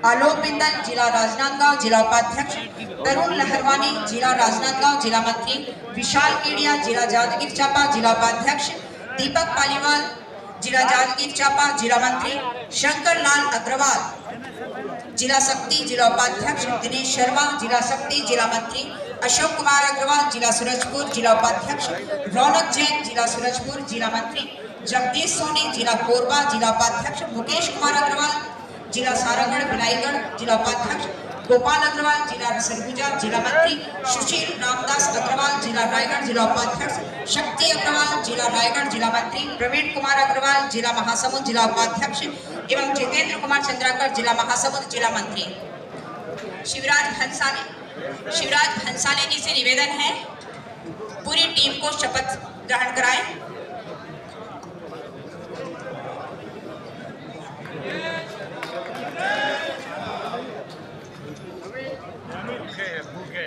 आलोक बिंदल जिला राजनांदगांव जिला उपाध्यक्ष, तरुण लहरवानी जिला राजनांदगांव जिला मंत्री, विशाल केडिया जिला जांजगीर चांपा जिला उपाध्यक्ष, दीपक पालीवाल जिला जांजगीर चांपा जिला मंत्री, शंकर लाल अग्रवाल जिला शक्ति जिला उपाध्यक्ष, दिनेश शर्मा जिला शक्ति जिला मंत्री, अशोक कुमार अग्रवाल जिला सूरजपुर जिला उपाध्यक्ष, रौनक जैन जिला सूरजपुर जिला मंत्री, जगदीश सोनी जिला कोरबा जिला उपाध्यक्ष, मुकेश कुमार अग्रवाल जिला सारागढ़ भिलाईगढ़ जिला उपाध्यक्ष, गोपाल अग्रवाल जिला सरगुजा जिला मंत्री, सुशील रामदास अग्रवाल जिला रायगढ़ जिला उपाध्यक्ष, शक्ति अग्रवाल जिला रायगढ़ जिला मंत्री, प्रवीण कुमार अग्रवाल जिला महासमुंद जिला उपाध्यक्ष एवं जितेंद्र कुमार चंद्राकर जिला महासमुंद जिला मंत्री। शिवराज हंसाले जी से निवेदन है पूरी टीम को शपथ ग्रहण कराएं। भूखे